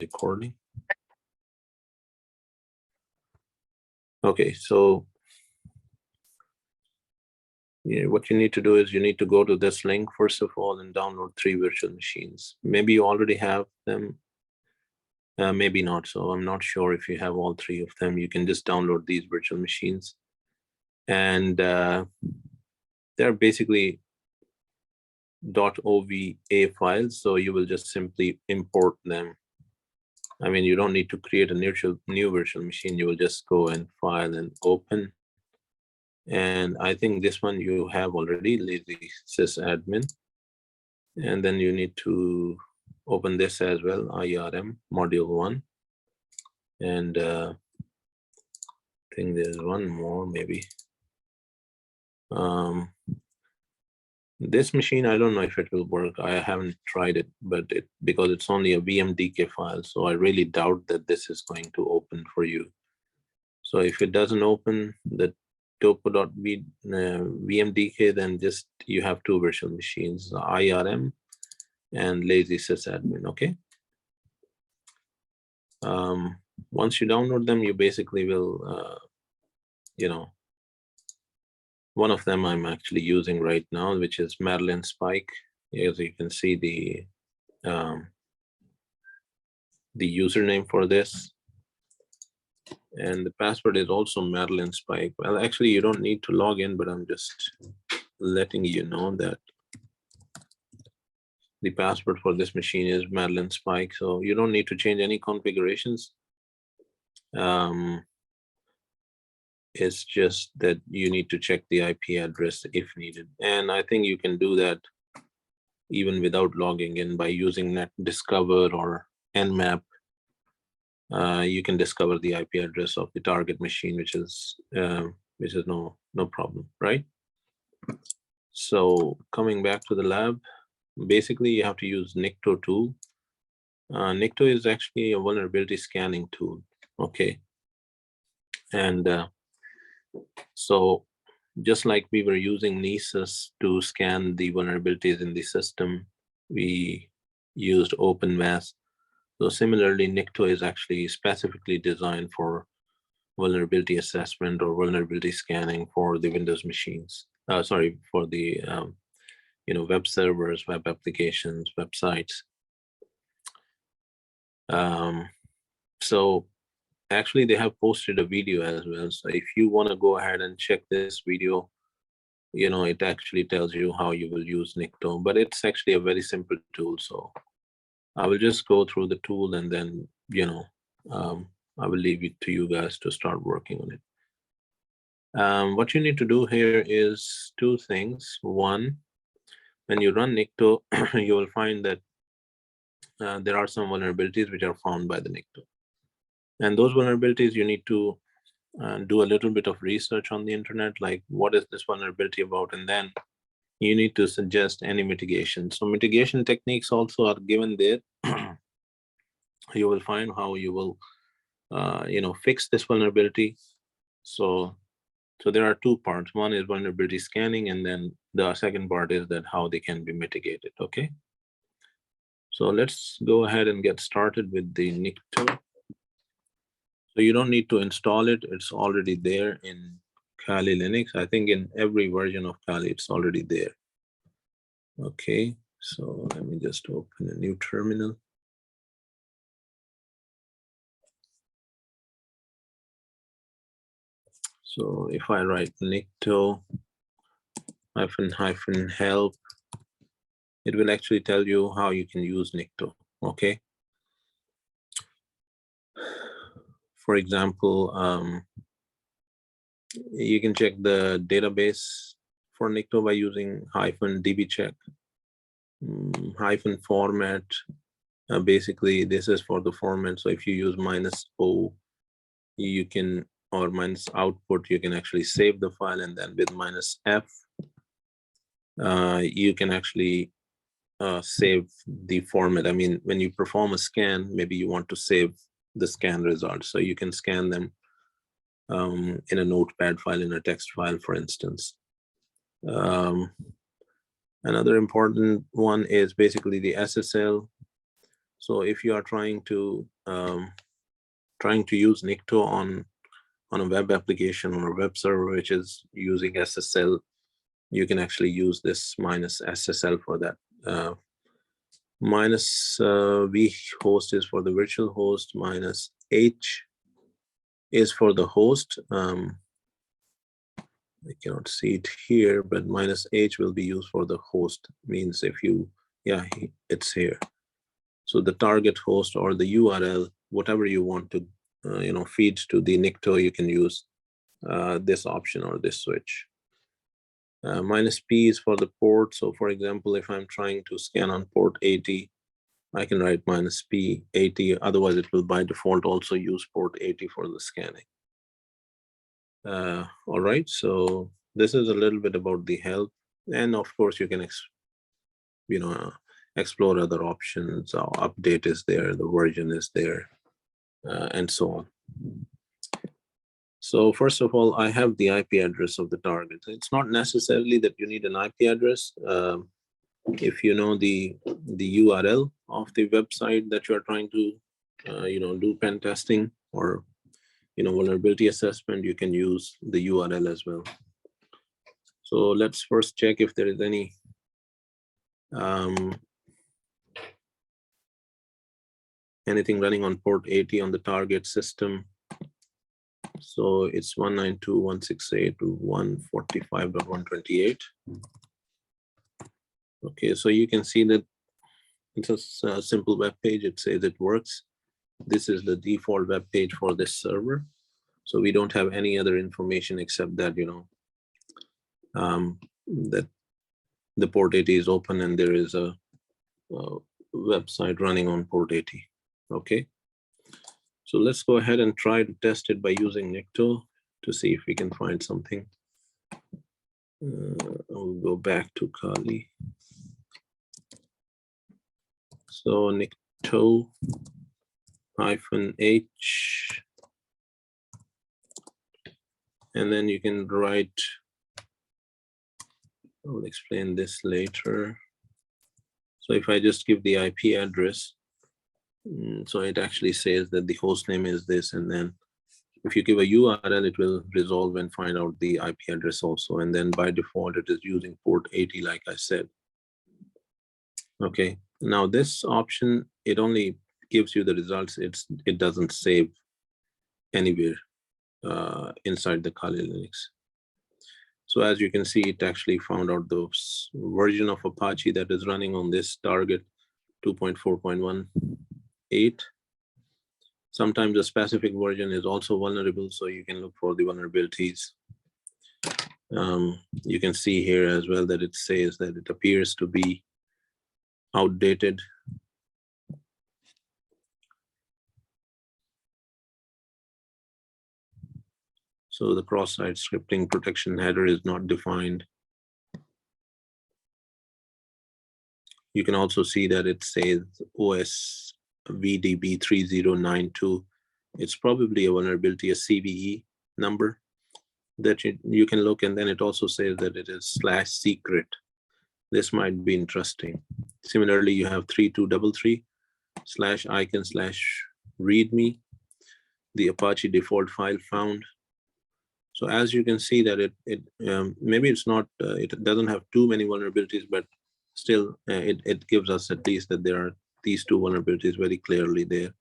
recording. Okay, so what you need to do is you need to go to this link first of all and download 3 virtual machines. Maybe you already have them, maybe not. So I'm not sure if you have all 3 of them. You can just download these virtual machines, and they're basically .ova files. So you will just simply import them. I mean, you don't need to create a new virtual machine. You will just go and file and open. And I think this one you have already, lazy sysadmin. And then you need to open this as well, IRM module 1. And I think there's one more maybe. This machine, I don't know if it will work. I haven't tried it, but because it's only a VMDK file, so I really doubt that this is going to open for you. So if it doesn't open the topo.vmdk, then just you have 2 virtual machines, IRM and lazy sysadmin. Okay. Once you download them, you basically will, one of them I'm actually using right now, which is Madeline Spike. As you can see, the username for this, and the password is also Madeline Spike. Well, actually, you don't need to log in, but I'm just letting you know that the password for this machine is Madeline Spike. So you don't need to change any configurations. It's just that you need to check the IP address if needed. And I think you can do that even without logging in by using NetDiscover or Nmap. You can discover the IP address of the target machine, which is no problem, right? So coming back to the lab, basically you have to use Nikto tool. Nikto is actually a vulnerability scanning tool, okay? And so just like we were using Nessus to scan the vulnerabilities in the system, we used OpenVAS. So similarly, Nikto is actually specifically designed for vulnerability assessment or vulnerability scanning for the Windows machines. For the web servers, web applications, websites. So actually, they have posted a video as well. So if you want to go ahead and check this video, it actually tells you how you will use Nikto, but it's actually a very simple tool. So I will just go through the tool and then, I will leave it to you guys to start working on it. What you need to do here is 2 things. One, when you run Nikto, you will find that there are some vulnerabilities which are found by the Nikto. And those vulnerabilities, you need to do a little bit of research on the internet, like what is this vulnerability about? And then you need to suggest any mitigation. So mitigation techniques also are given there. You will find how you will, fix this vulnerability. So there are 2 parts. One is vulnerability scanning, and then the second part is that how they can be mitigated. Okay. So let's go ahead and get started with the Nikto. So you don't need to install it. It's already there in Kali Linux. I think in every version of Kali, it's already there. Okay, so let me just open a new terminal. So if I write Nikto -help, it will actually tell you how you can use Nikto, okay? For example, you can check the database for Nikto by using -dbcheck, -format. Basically, this is for the format. So if you use -o, you can, or -output, you can actually save the file, and then with -f, you can actually save the format. I mean, when you perform a scan, maybe you want to save the scan results. So you can scan them in a notepad file, in a text file, for instance. Another important one is basically the SSL. So if you are trying to use Nikto on a web application or a web server which is using SSL, you can actually use this minus SSL for that. Minus v host is for the virtual host, minus h is for the host. I cannot see it here, but minus h will be used for the host. Means if you, yeah, it's here. So the target host or the URL, whatever you want to, feed to the Nikto, you can use this option or this switch. Minus P is for the port. So for example, if I'm trying to scan on port 80, I can write minus P 80. Otherwise, it will by default also use port 80 for the scanning. All right, so this is a little bit about the help. And of course, you can explore other options. Our update is there, the version is there, and so on. So first of all, I have the IP address of the target. It's not necessarily that you need an IP address. If you know the URL of the website that you are trying to do pen testing or vulnerability assessment, you can use the URL as well. So let's first check if there is any anything running on port 80 on the target system. So it's 192.168.145.128. Okay, so you can see that it's a simple web page. It says it works. This is the default web page for this server. So we don't have any other information except that, that the port 80 is open and there is a website running on port 80. Okay. So let's go ahead and try to test it by using Nikto to see if we can find something. I'll go back to Kali. So Nikto -h, and then you can write, I will explain this later. So if I just give the IP address, so it actually says that the host name is this, and then if you give a URL, it will resolve and find out the IP address also. And then by default, it is using port 80, like I said. Okay, now this option, it only gives you the results. It doesn't save anywhere inside the Kali Linux. So as you can see, it actually found out the version of Apache that is running on this target 2.4.18. Sometimes the specific version is also vulnerable, so you can look for the vulnerabilities. You can see here as well that it says that it appears to be outdated. So the cross-site scripting protection header is not defined. You can also see that it says OS VDB 3092. It's probably a vulnerability, a CVE number that you can look, and then it also says that it is /secret. This might be interesting. Similarly, you have 3233/icon/readme, the Apache default file found. So as you can see that maybe it's not, it doesn't have too many vulnerabilities, but still it gives us at least that there are these two vulnerabilities very clearly there.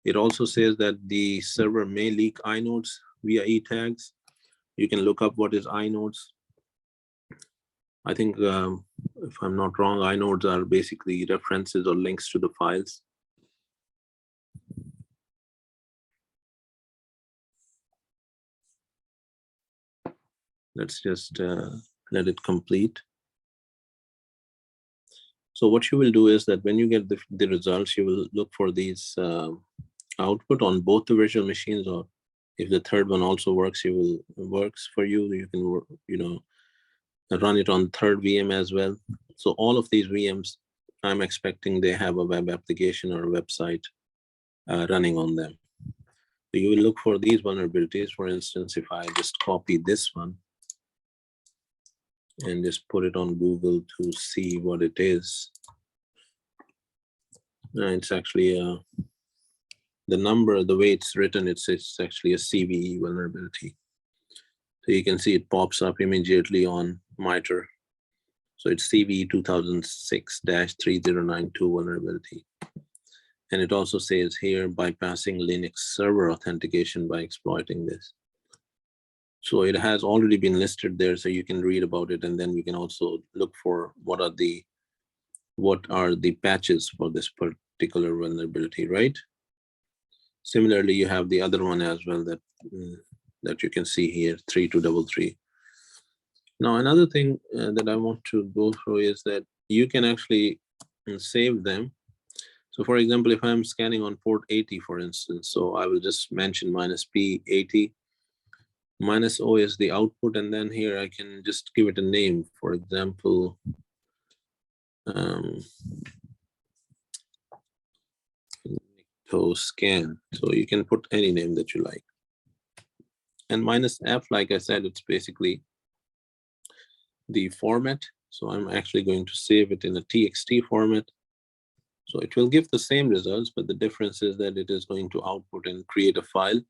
It also says that the server may leak inodes via e-tags. You can look up what is inodes. I think, if I'm not wrong, inodes are basically references or links to the files. Let's just let it complete. So what you will do is that when you get the results, you will look for these output on both the virtual machines, or if the third one also works, works for you, you can run it on third VM as well. So all of these VMs, I'm expecting they have a web application or a website running on them. So you will look for these vulnerabilities. For instance, if I just copy this one and just put it on Google to see what it is. It's actually the number, the way it's written, it's actually a CVE vulnerability. So you can see it pops up immediately on MITRE. So it's CVE 2006-3092 vulnerability. And it also says here, bypassing Linux server authentication by exploiting this. So it has already been listed there, so you can read about it, and then we can also look for what are the patches for this particular vulnerability, right? Similarly, you have the other one as well that you can see here, 3233. Now, another thing that I want to go through is that you can actually save them. So for example, if I'm scanning on port 80, for instance, so I will just mention -P80, -O is the output, and then here I can just give it a name. For example, scan. So you can put any name that you like. And -F, like I said, it's basically the format. So I'm actually going to save it in a TXT format. So it will give the same results, but the difference is that it is going to output and create a file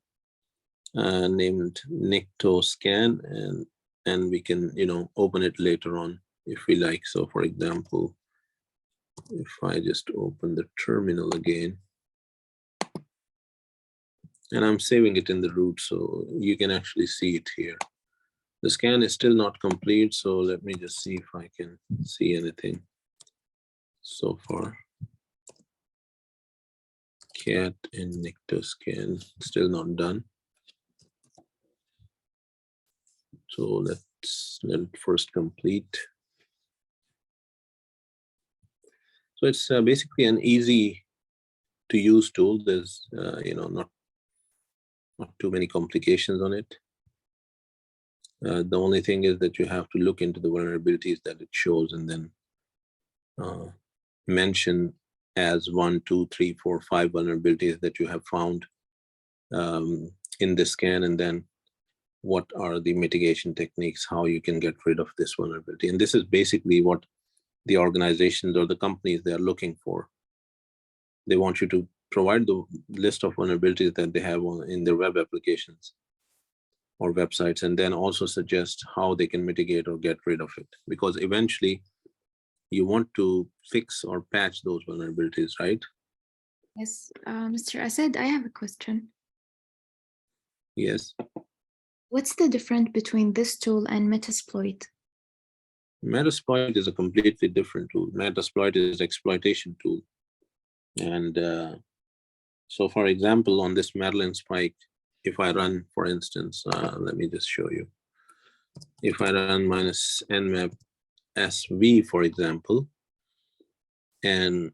named Nictoscan, and we can, open it later on if we like. So for example, if I just open the terminal again, and I'm saving it in the root, so you can actually see it here. The scan is still not complete, so let me just see if I can see anything so far. Cat and Nictoscan still not done. So let's let it first complete. So it's basically an easy to use tool. There's not too many complications on it. The only thing is that you have to look into the vulnerabilities that it shows and then mention as 1, 2, 3, 4, 5 vulnerabilities that you have found in the scan, and then what are the mitigation techniques, how you can get rid of this vulnerability. And this is basically what the organizations or the companies they are looking for. They want you to provide the list of vulnerabilities that they have in their web applications or websites, and then also suggest how they can mitigate or get rid of it. Because eventually you want to fix or patch those vulnerabilities, right? Yes, Mr. Asad, I have a question. Yes. What's the difference between this tool and Metasploit? Metasploit is a completely different tool. Metasploit is an exploitation tool. And so for example, on this Madeline Spike, if I run, for instance, let me just show you. If I run -nmap sv, for example, and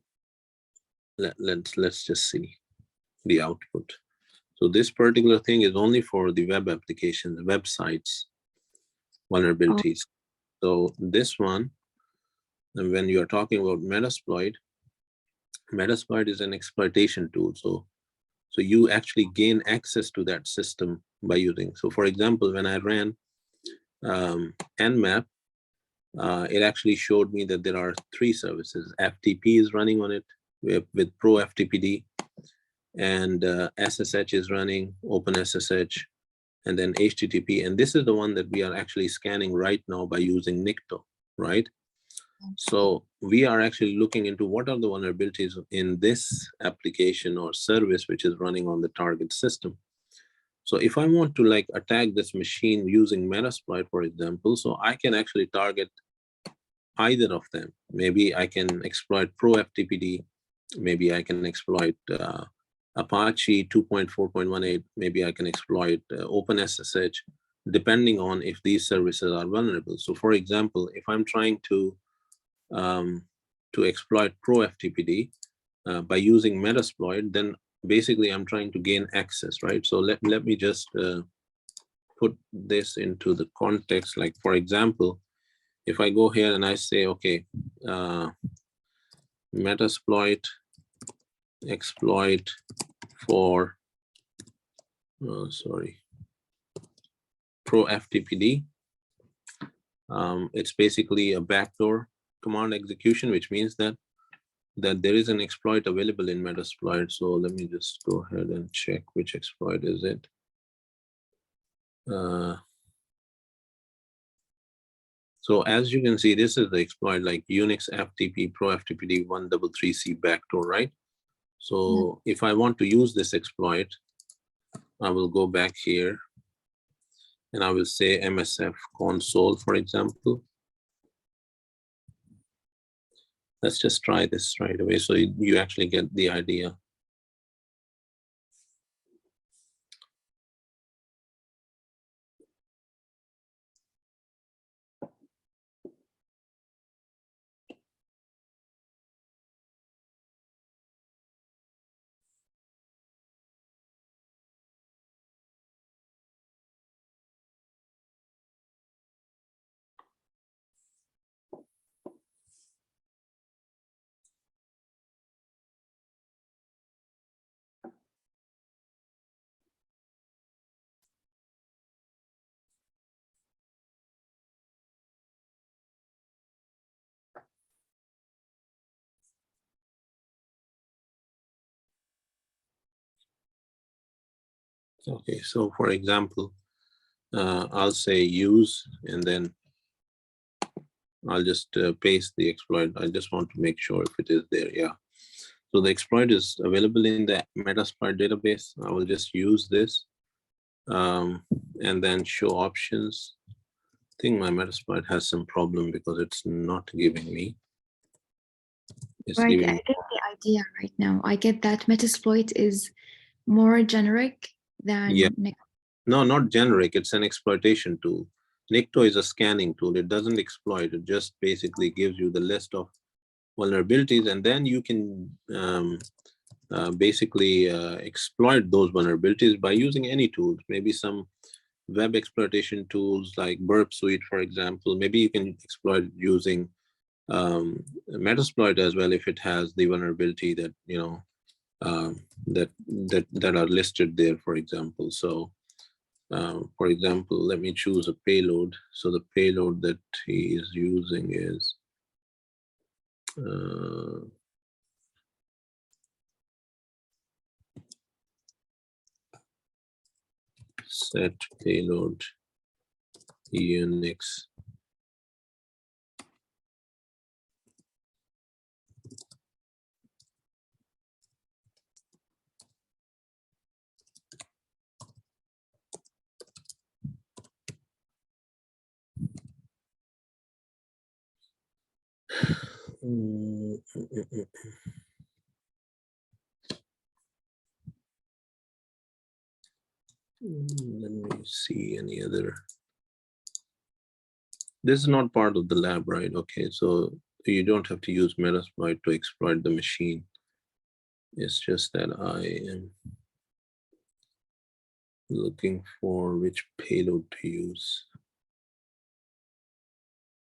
let's just see the output. So this particular thing is only for the web applications, websites vulnerabilities. So this one, and when you are talking about Metasploit is an exploitation tool. So you actually gain access to that system by using. So for example, when I ran nmap, it actually showed me that there are 3 services. FTP is running on it with Pro FTPD, and SSH is running, OpenSSH, and then HTTP. And this is the one that we are actually scanning right now by using Nicto, right? So we are actually looking into what are the vulnerabilities in this application or service which is running on the target system. So if I want to attack this machine using Metasploit, for example, so I can actually target either of them. Maybe I can exploit Pro FTPD, maybe I can exploit Apache 2.4.18, maybe I can exploit OpenSSH, depending on if these services are vulnerable. So for example, if I'm trying to exploit Pro FTPD by using Metasploit, then basically I'm trying to gain access, right? So let me just put this into the context. Like for example, if I go here and I say, okay, Metasploit exploit for, Pro FTPD, it's basically a backdoor command execution, which means that that there is an exploit available in Metasploit. So let me just go ahead and check which exploit is it. So as you can see, this is the exploit like Unix FTP Pro FTPD 133C backdoor, right? So if I want to use this exploit, I will go back here and I will say MSF console, for example. Let's just try this right away so you actually get the idea. Okay, so for example, I'll say use, and then I'll just paste the exploit. I just want to make sure if it is there. Yeah. So the exploit is available in the Metasploit database. I will just use this and then show options. I think my Metasploit has some problem because it's not giving me. It's Right, giving I get the idea right now. I get that Metasploit is more generic than Yeah. No, not generic. It's an exploitation tool. Nikto is a scanning tool. It doesn't exploit. It just basically gives you the list of vulnerabilities, and then you can basically exploit those vulnerabilities by using any tools. Maybe some web exploitation tools like Burp Suite, for example. Maybe you can exploit using Metasploit as well if it has the vulnerability that that are listed there, for example. So for example, let me choose a payload. So the payload that he is using is set payload Unix. Let me see any other. This is not part of the lab, right? Okay, so you don't have to use Metasploit to exploit the machine. It's just that I am looking for which payload to use.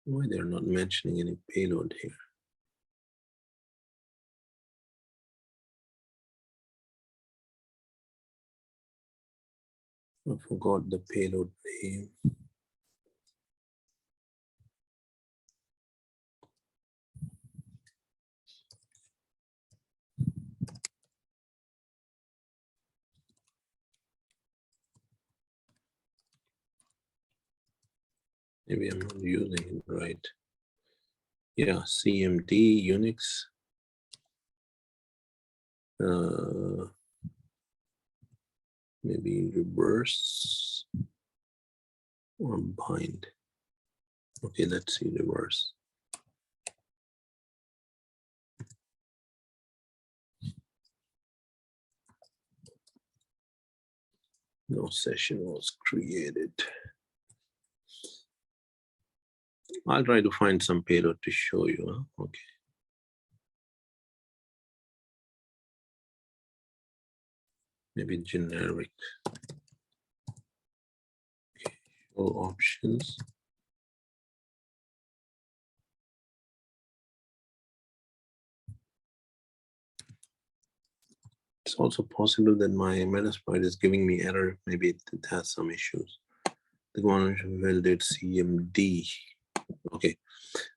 Why they're not mentioning any payload here? I forgot the payload name. Maybe I'm not using it right. Yeah, CMD Unix. Maybe reverse or bind. Okay, let's see reverse. No session was created. I'll try to find some payload to show you. Huh? Okay. Maybe generic. Okay. Show options. It's also possible that my Metasploit is giving me error. Maybe it has some issues. The one validated CMD. Okay,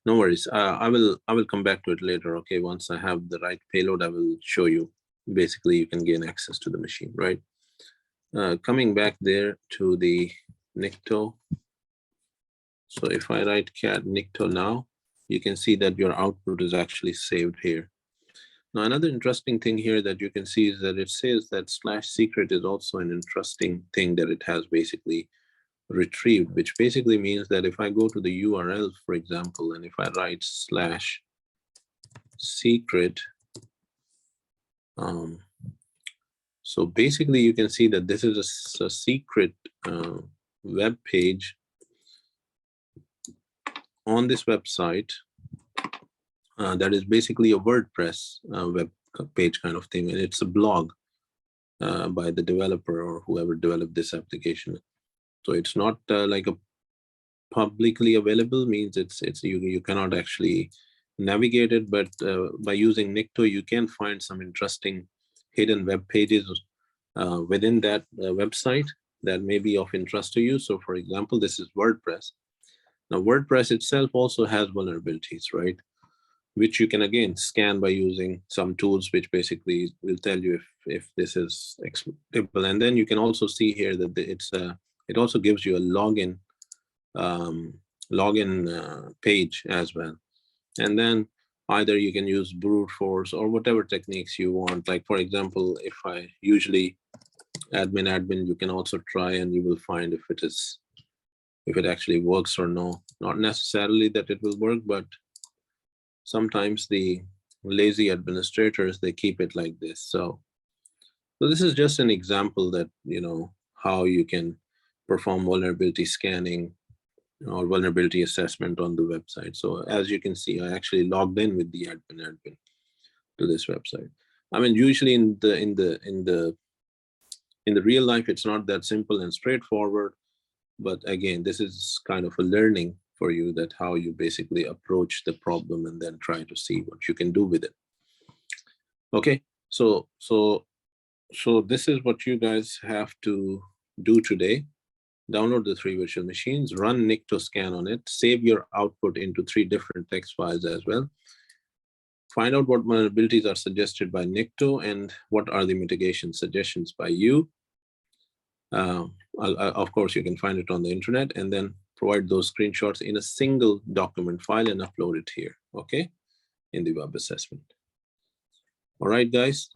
no worries. I will come back to it later. Okay, once I have the right payload, I will show you. Basically, you can gain access to the machine, right? Coming back there to the Nikto. So if I write cat Nikto now, you can see that your output is actually saved here. Now, another interesting thing here that you can see is that it says that /secret is also an interesting thing that it has basically retrieved, which basically means that if I go to the URL, for example, and if I write /secret, so basically you can see that this is a secret web page on this website that is basically a WordPress web page kind of thing, and it's a blog by the developer or whoever developed this application. So it's not like a publicly available, means it's you cannot actually navigate it, but by using Nikto, you can find some interesting hidden web pages within that website that may be of interest to you. So for example, this is WordPress. Now WordPress itself also has vulnerabilities, right? Which you can again scan by using some tools, which basically will tell you if this is exploitable. And then you can also see here that it also gives you a login page as well. And then either you can use brute force or whatever techniques you want. Like for example, if I usually admin, you can also try and you will find if it actually works or no. Not necessarily that it will work, but sometimes the lazy administrators, they keep it like this. So this is just an example that, how you can perform vulnerability scanning or vulnerability assessment on the website. So as you can see, I actually logged in with the admin to this website. I mean, usually in the real life, it's not that simple and straightforward. But again, this is kind of a learning for you, that how you basically approach the problem and then try to see what you can do with it. Okay, so this is what you guys have to do today. Download the 3 virtual machines, run Nikto scan on it, save your output into 3 different text files as well. Find out what vulnerabilities are suggested by Nikto and what are the mitigation suggestions by you. Of course, you can find it on the internet, and then provide those screenshots in a single document file and upload it here, okay, in the web assessment. All right, guys.